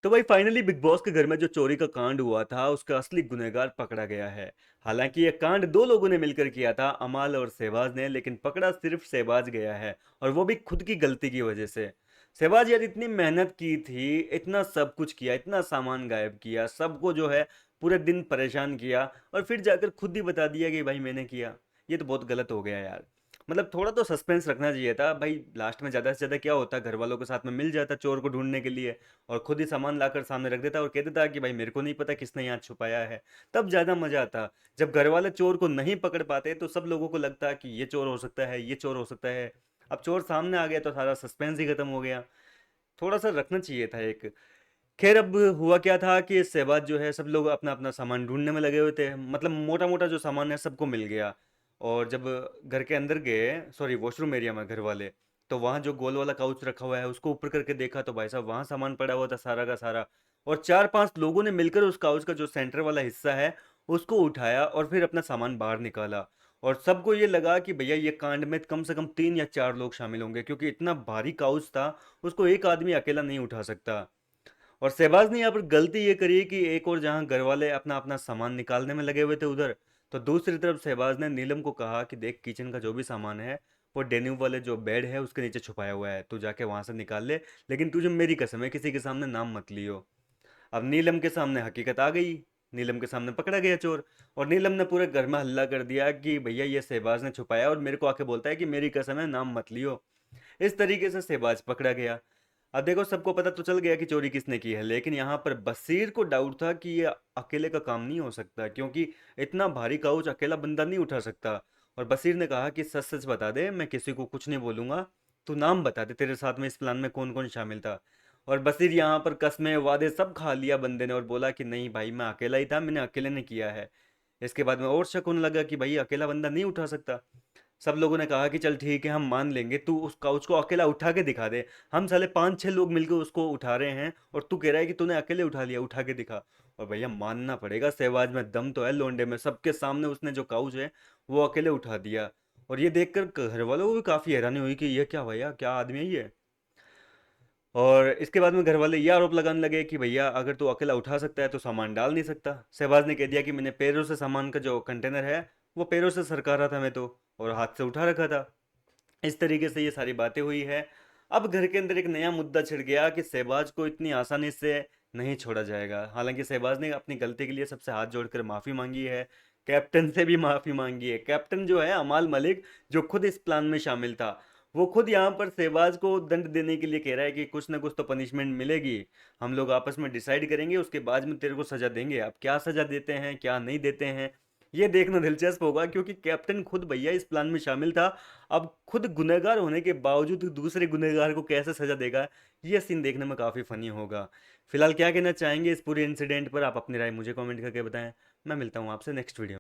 तो भाई finally big boss के घर में जो चोरी का कांड हुआ था उसका असली गुनहगार पकड़ा गया है। हालांकि यह कांड दो लोगों ने मिलकर किया था, अमाल और शहबाज ने, लेकिन पकड़ा सिर्फ शहबाज गया है। और वो भी खुद की गलती की वजह से। शहबाज यार इतनी मेहनत की थी, इतना सब कुछ किया, इतना सामान गायब किया, सबको जो है पूरे दिन परेशान किया, और फिर जाकर खुद ही बता दिया कि भाई मैंने किया। ये तो बहुत गलत हो गया यार। मतलब थोड़ा तो सस्पेंस रखना चाहिए था भाई। लास्ट में ज्यादा से ज्यादा क्या होता, घर वालों के साथ में मिल जाता चोर को ढूंढने के लिए, और खुद ही सामान लाकर सामने रख देता और कह देता कि भाई मेरे को नहीं पता किसने यहाँ छुपाया है। तब ज्यादा मजा आता। जब घर वाले चोर को नहीं पकड़ पाते तो सब लोगों को लगता कि ये चोर हो सकता है, ये चोर हो सकता है। अब चोर सामने आ गया तो सारा सस्पेंस ही खत्म हो गया। थोड़ा सा रखना चाहिए था एक। खैर अब हुआ क्या था कि इसके बाद जो है सब लोग अपना अपना सामान ढूंढने में लगे हुए थे, मतलब मोटा मोटा जो सामान है सबको मिल गया। और जब घर के अंदर गए, सॉरी वॉशरूम एरिया में, घर वाले, तो वहाँ जो गोल वाला काउच रखा हुआ है उसको ऊपर करके देखा तो भाई साहब वहाँ सामान पड़ा हुआ था सारा का सारा। और चार पांच लोगों ने मिलकर उस काउच का जो सेंटर वाला हिस्सा है उसको उठाया और फिर अपना सामान बाहर निकाला। और सबको ये लगा कि भैया ये कांड में कम से कम 3 या 4 लोग शामिल होंगे, क्योंकि इतना भारी काउच था, उसको एक आदमी अकेला नहीं उठा सकता। और शहबाज ने यहाँ पर गलती ये करी कि एक और जहाँ घर वाले अपना अपना सामान निकालने में लगे हुए थे उधर, तो दूसरी तरफ शहबाज ने नीलम को कहा कि देख किचन का जो भी सामान है वो डेन्यू वाले जो बेड है उसके नीचे छुपाया हुआ है, तू जाके वहां से निकाल ले। लेकिन तुझे मेरी कसम है किसी के सामने नाम मत लियो। अब नीलम के सामने हकीकत आ गई। नीलम के सामने पकड़ा गया चोर। और नीलम ने पूरे घर में हल्ला कर दिया कि भैया ये शहबाज ने छुपाया और मेरे को आके बोलता है कि मेरी कसम है नाम मत लियो। इस तरीके से शहबाज पकड़ा गया। अब देखो सबको पता तो चल गया कि चोरी किसने की है, लेकिन यहाँ पर बसीर को डाउट था कि ये अकेले का काम नहीं हो सकता, क्योंकि इतना भारी काउच अकेला बंदा नहीं उठा सकता। और बसीर ने कहा कि सच सच बता दे, मैं किसी को कुछ नहीं बोलूंगा। तू नाम बता दे तेरे साथ में इस प्लान में कौन कौन शामिल था। और बसीर यहाँ पर कस्में वादे सब खा लिया बंदे ने और बोला कि नहीं भाई मैं अकेला ही था, मैंने अकेले ने किया है। इसके बाद में और शक होने लगा कि भाई अकेला बंदा नहीं उठा सकता। सब लोगों ने कहा कि चल ठीक है हम मान लेंगे, तू उस काउच को अकेला उठा के दिखा दे। हम साले 5 6 लोग मिलकर उसको उठा रहे हैं और तू कह रहा है कि तूने अकेले उठा लिया, उठा के दिखा। और भैया मानना पड़ेगा सहवाज में दम तो है लोंडे में, सबके सामने उसने जो काउच है वो अकेले उठा दिया। और ये देखकर घर वालों को भी काफी हैरानी हुई कि ये क्या भैया, क्या आदमी है ये। और इसके बाद में घर वाले ये आरोप लगाने लगे कि भैया अगर तू अकेला उठा सकता है तो सामान डाल नहीं सकता। शहबाज ने कह दिया कि मैंने पैरों से सामान का जो कंटेनर है वो पैरों से सरका रहा था मैं तो, और हाथ से उठा रखा था। इस तरीके से ये सारी बातें हुई है। अब घर के अंदर एक नया मुद्दा छिड़ गया कि शहबाज को इतनी आसानी से नहीं छोड़ा जाएगा। हालांकि शहबाज ने अपनी गलती के लिए सबसे हाथ जोड़कर माफी मांगी है। कैप्टन से भी माफी मांगी है। कैप्टन जो है अमाल मलिक, जो खुद इस प्लान में शामिल था, वो खुद यहाँ पर शहबाज को दंड देने के लिए कह रहा है कि कुछ ना कुछ तो पनिशमेंट मिलेगी। हम लोग आपस में डिसाइड करेंगे, उसके बाद में तेरे को सजा देंगे। अब क्या सजा देते हैं क्या नहीं देते हैं ये देखना दिलचस्प होगा, क्योंकि कैप्टन खुद भैया इस प्लान में शामिल था। अब खुद गुनहगार होने के बावजूद दूसरे गुनहगार को कैसे सजा देगा, ये सीन देखने में काफ़ी फनी होगा। फिलहाल क्या कहना चाहेंगे इस पूरे इंसिडेंट पर, आप अपनी राय मुझे कमेंट करके बताएं। मैं मिलता हूँ आपसे नेक्स्ट वीडियो।